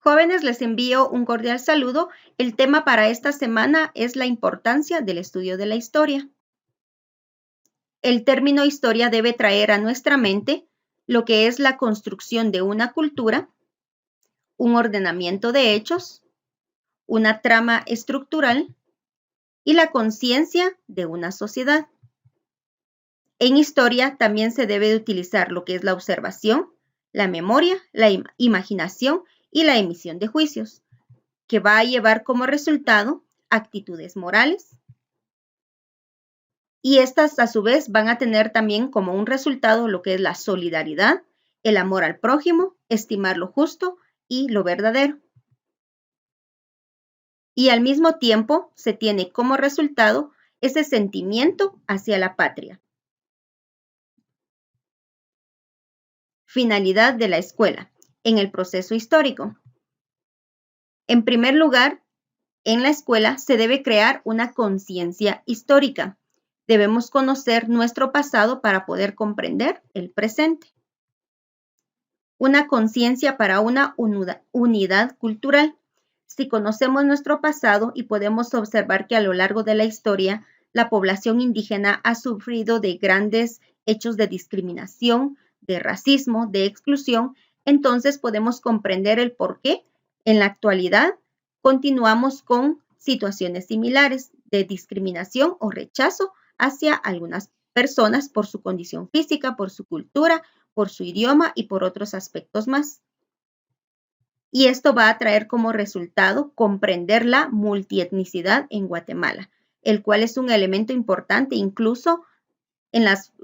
Jóvenes, les envío un cordial saludo. El tema para esta semana es la importancia del estudio de la historia. El término historia debe traer a nuestra mente lo que es la construcción de una cultura, un ordenamiento de hechos, una trama estructural y la conciencia de una sociedad. En historia también se debe de utilizar lo que es la observación, la memoria, la imaginación y la emisión de juicios, que va a llevar como resultado actitudes morales. Y estas a su vez van a tener también como un resultado lo que es la solidaridad, el amor al prójimo, estimar lo justo y lo verdadero. Y al mismo tiempo se tiene como resultado ese sentimiento hacia la patria. Finalidad de la escuela en el proceso histórico. En primer lugar, en la escuela se debe crear una conciencia histórica. Debemos conocer nuestro pasado para poder comprender el presente. Una conciencia para una unidad cultural. Si conocemos nuestro pasado y podemos observar que a lo largo de la historia la población indígena ha sufrido de grandes hechos de discriminación, de racismo, de exclusión, entonces podemos comprender el por qué en la actualidad continuamos con situaciones similares de discriminación o rechazo hacia algunas personas por su condición física, por su cultura, por su idioma y por otros aspectos más. Y esto va a traer como resultado comprender la multietnicidad en Guatemala, el cual es un elemento importante incluso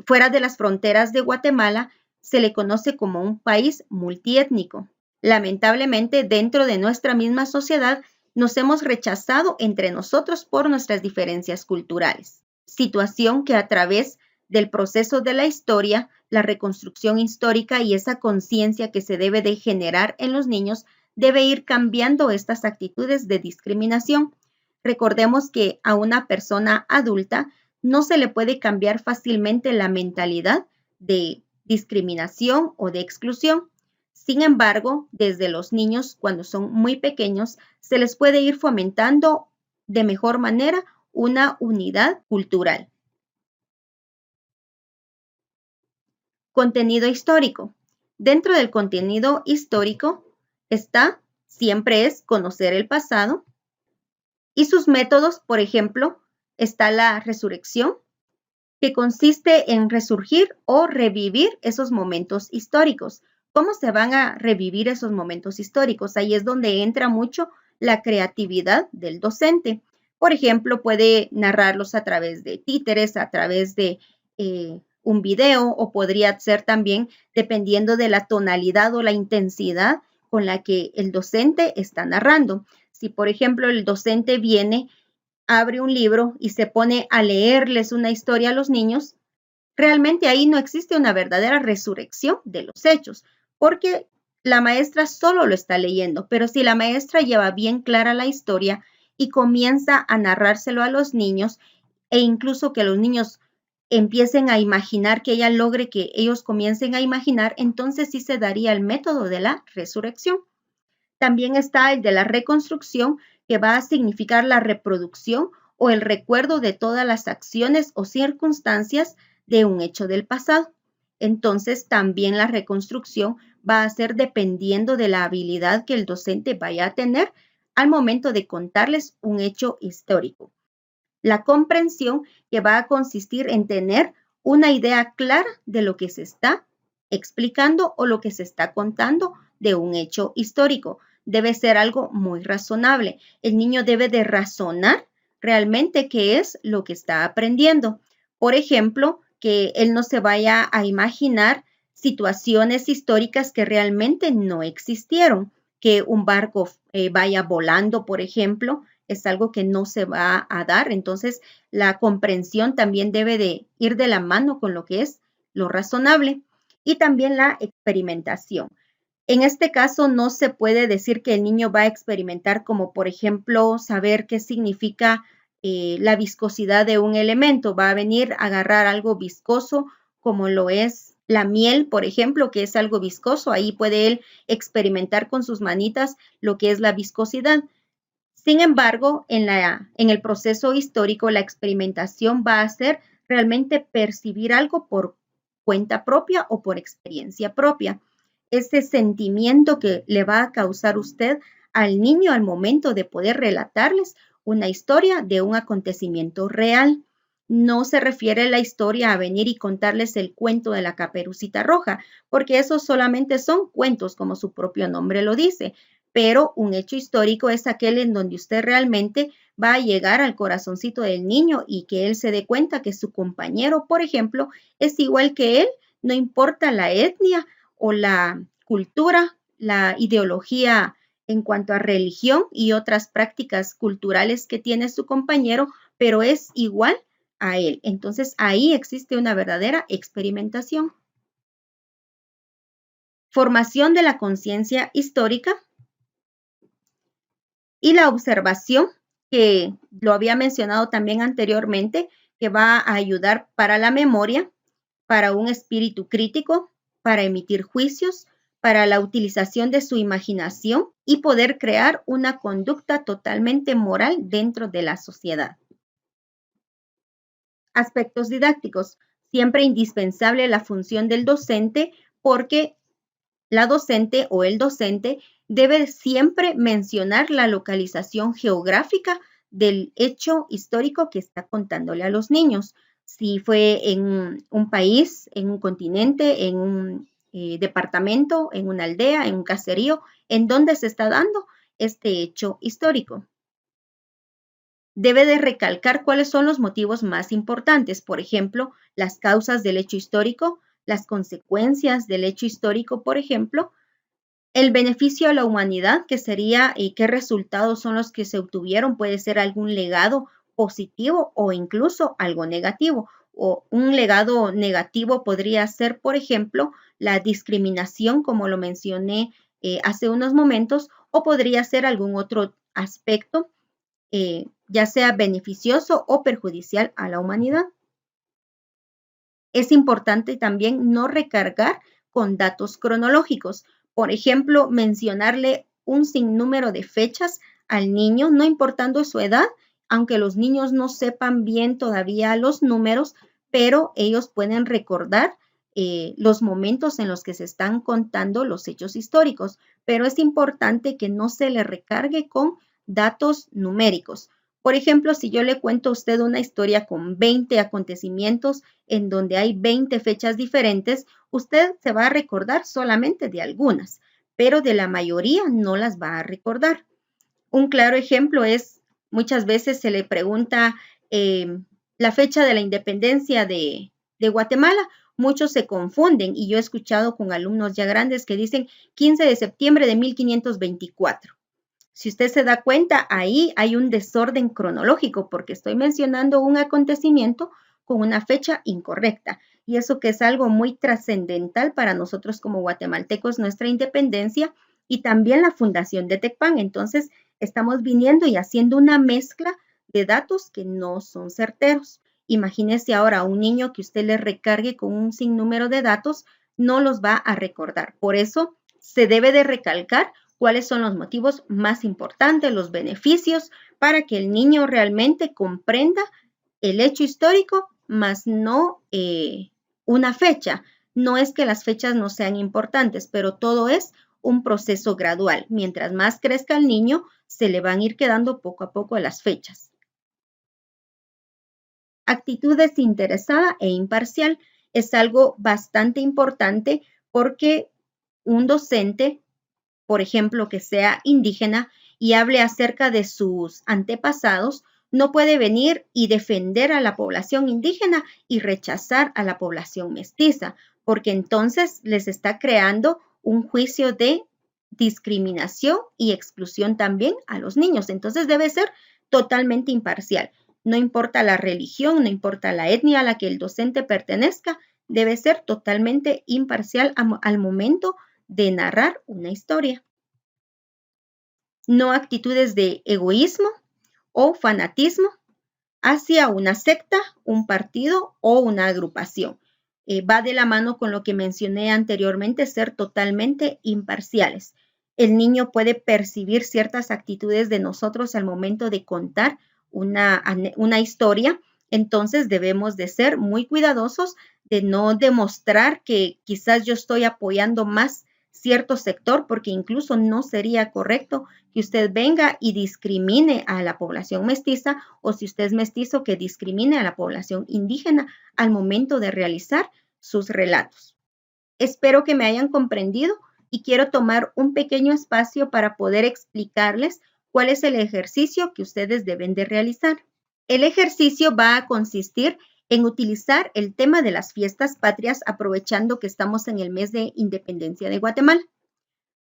fuera de las fronteras de Guatemala se le conoce como un país multiétnico. Lamentablemente, dentro de nuestra misma sociedad, nos hemos rechazado entre nosotros por nuestras diferencias culturales, situación que a través del proceso de la historia, la reconstrucción histórica y esa conciencia que se debe de generar en los niños, debe ir cambiando estas actitudes de discriminación. Recordemos que a una persona adulta no se le puede cambiar fácilmente la mentalidad de discriminación o de exclusión. Sin embargo, desde los niños, cuando son muy pequeños, se les puede ir fomentando de mejor manera una unidad cultural. Contenido histórico. Dentro del contenido histórico siempre es conocer el pasado y sus métodos, por ejemplo, está la resurrección, que consiste en resurgir o revivir esos momentos históricos. ¿Cómo se van a revivir esos momentos históricos? Ahí es donde entra mucho la creatividad del docente. Por ejemplo, puede narrarlos a través de títeres, a través de un video, o podría ser también dependiendo de la tonalidad o la intensidad con la que el docente está narrando. Si, por ejemplo, el docente abre un libro y se pone a leerles una historia a los niños, realmente ahí no existe una verdadera resurrección de los hechos, porque la maestra solo lo está leyendo, pero si la maestra lleva bien clara la historia y comienza a narrárselo a los niños e incluso que los niños empiecen a imaginar, que ella logre que ellos comiencen a imaginar, entonces sí se daría el método de la resurrección. También está el de la reconstrucción, que va a significar la reproducción o el recuerdo de todas las acciones o circunstancias de un hecho del pasado. Entonces, también la reconstrucción va a ser dependiendo de la habilidad que el docente vaya a tener al momento de contarles un hecho histórico. La comprensión, que va a consistir en tener una idea clara de lo que se está explicando o lo que se está contando de un hecho histórico. Debe ser algo muy razonable. El niño debe de razonar realmente qué es lo que está aprendiendo. Por ejemplo, que él no se vaya a imaginar situaciones históricas que realmente no existieron, que un barco vaya volando, por ejemplo, es algo que no se va a dar. Entonces, la comprensión también debe de ir de la mano con lo que es lo razonable y también la experimentación. En este caso, no se puede decir que el niño va a experimentar como, por ejemplo, saber qué significa la viscosidad de un elemento. Va a venir a agarrar algo viscoso como lo es La miel, por ejemplo, que es algo viscoso, ahí puede él experimentar con sus manitas lo que es la viscosidad. Sin embargo, en el proceso histórico, la experimentación va a ser realmente percibir algo por cuenta propia o por experiencia propia. Ese sentimiento que le va a causar usted al niño al momento de poder relatarles una historia de un acontecimiento real. No se refiere la historia a venir y contarles el cuento de la Caperucita Roja, porque esos solamente son cuentos, como su propio nombre lo dice, pero un hecho histórico es aquel en donde usted realmente va a llegar al corazoncito del niño y que él se dé cuenta que su compañero, por ejemplo, es igual que él, no importa la etnia o la cultura, la ideología en cuanto a religión y otras prácticas culturales que tiene su compañero, pero es igual a él. Entonces ahí existe una verdadera experimentación. Formación de la conciencia histórica y la observación, que lo había mencionado también anteriormente, que va a ayudar para la memoria, para un espíritu crítico, para emitir juicios, para la utilización de su imaginación y poder crear una conducta totalmente moral dentro de la sociedad. Aspectos didácticos. Siempre indispensable la función del docente porque la docente o el docente debe siempre mencionar la localización geográfica del hecho histórico que está contándole a los niños. Si fue en un país, en un continente, en un departamento, en una aldea, en un caserío, en donde se está dando este hecho histórico. Debe de recalcar cuáles son los motivos más importantes, por ejemplo, las causas del hecho histórico, las consecuencias del hecho histórico, por ejemplo, el beneficio a la humanidad, que sería qué resultados son los que se obtuvieron, puede ser algún legado positivo o incluso algo negativo. O un legado negativo podría ser, por ejemplo, la discriminación, como lo mencioné hace unos momentos, o podría ser algún otro aspecto, ya sea beneficioso o perjudicial a la humanidad. Es importante también no recargar con datos cronológicos. Por ejemplo, mencionarle un sinnúmero de fechas al niño, no importando su edad, aunque los niños no sepan bien todavía los números, pero ellos pueden recordar los momentos en los que se están contando los hechos históricos. Pero es importante que no se le recargue con datos numéricos. Por ejemplo, si yo le cuento a usted una historia con 20 acontecimientos en donde hay 20 fechas diferentes, usted se va a recordar solamente de algunas, pero de la mayoría no las va a recordar. Un claro ejemplo es, muchas veces se le pregunta la fecha de la independencia de Guatemala. Muchos se confunden y yo he escuchado con alumnos ya grandes que dicen 15 de septiembre de 1524. Si usted se da cuenta, ahí hay un desorden cronológico porque estoy mencionando un acontecimiento con una fecha incorrecta. Y eso que es algo muy trascendental para nosotros como guatemaltecos, nuestra independencia y también la fundación de Tecpan. Entonces, estamos viniendo y haciendo una mezcla de datos que no son certeros. Imagínese ahora a un niño que usted le recargue con un sinnúmero de datos, no los va a recordar. Por eso, se debe de recalcar cuáles son los motivos más importantes, los beneficios, para que el niño realmente comprenda el hecho histórico, más no una fecha. No es que las fechas no sean importantes, pero todo es un proceso gradual. Mientras más crezca el niño, se le van a ir quedando poco a poco las fechas. Actitud desinteresada e imparcial es algo bastante importante porque un docente, por ejemplo, que sea indígena y hable acerca de sus antepasados, no puede venir y defender a la población indígena y rechazar a la población mestiza, porque entonces les está creando un juicio de discriminación y exclusión también a los niños. Entonces debe ser totalmente imparcial. No importa la religión, no importa la etnia a la que el docente pertenezca, debe ser totalmente imparcial al momento de narrar una historia. No actitudes de egoísmo o fanatismo hacia una secta, un partido o una agrupación. va de la mano con lo que mencioné anteriormente, ser totalmente imparciales. El niño puede percibir ciertas actitudes de nosotros al momento de contar una historia, entonces debemos de ser muy cuidadosos de no demostrar que quizás yo estoy apoyando más cierto sector, porque incluso no sería correcto que usted venga y discrimine a la población mestiza, o si usted es mestizo, que discrimine a la población indígena al momento de realizar sus relatos. Espero que me hayan comprendido y quiero tomar un pequeño espacio para poder explicarles cuál es el ejercicio que ustedes deben de realizar. El ejercicio va a consistir en utilizar el tema de las fiestas patrias, aprovechando que estamos en el mes de independencia de Guatemala.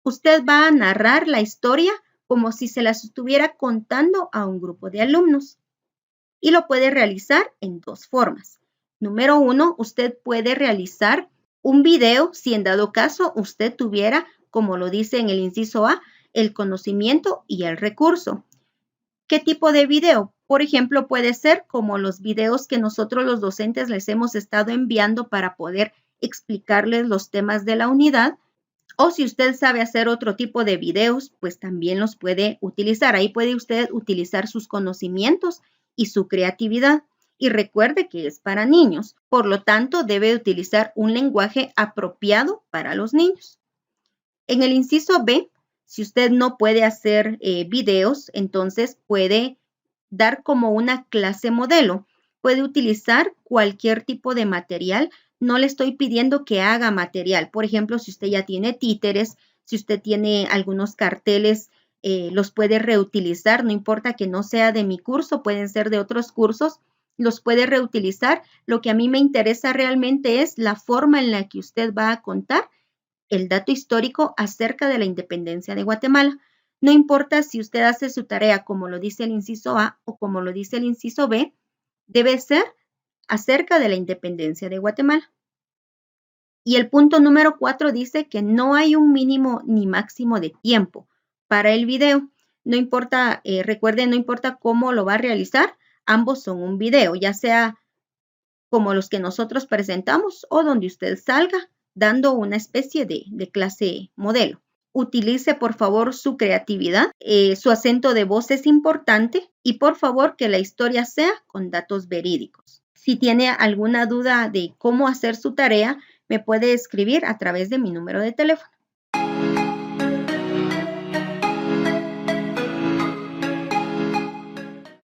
Usted va a narrar la historia como si se las estuviera contando a un grupo de alumnos y lo puede realizar en dos formas. Número 1, usted puede realizar un video si en dado caso usted tuviera, como lo dice en el inciso A, el conocimiento y el recurso. ¿Qué tipo de video? Por ejemplo, puede ser como los videos que nosotros los docentes les hemos estado enviando para poder explicarles los temas de la unidad. O si usted sabe hacer otro tipo de videos, pues también los puede utilizar. Ahí puede usted utilizar sus conocimientos y su creatividad. Y recuerde que es para niños, por lo tanto debe utilizar un lenguaje apropiado para los niños. En el inciso B, si usted no puede hacer videos, entonces puede dar como una clase modelo. Puede utilizar cualquier tipo de material. No le estoy pidiendo que haga material. Por ejemplo, si usted ya tiene títeres, si usted tiene algunos carteles, los puede reutilizar. No importa que no sea de mi curso, pueden ser de otros cursos. Los puede reutilizar. Lo que a mí me interesa realmente es la forma en la que usted va a contar el dato histórico acerca de la independencia de Guatemala. No importa si usted hace su tarea como lo dice el inciso A o como lo dice el inciso B, debe ser acerca de la independencia de Guatemala. Y el punto número 4 dice que no hay un mínimo ni máximo de tiempo para el video. No importa, recuerden, no importa cómo lo va a realizar, ambos son un video, ya sea como los que nosotros presentamos o donde usted salga dando una especie de clase modelo. Utilice por favor su creatividad, su acento de voz es importante y por favor que la historia sea con datos verídicos. Si tiene alguna duda de cómo hacer su tarea, me puede escribir a través de mi número de teléfono.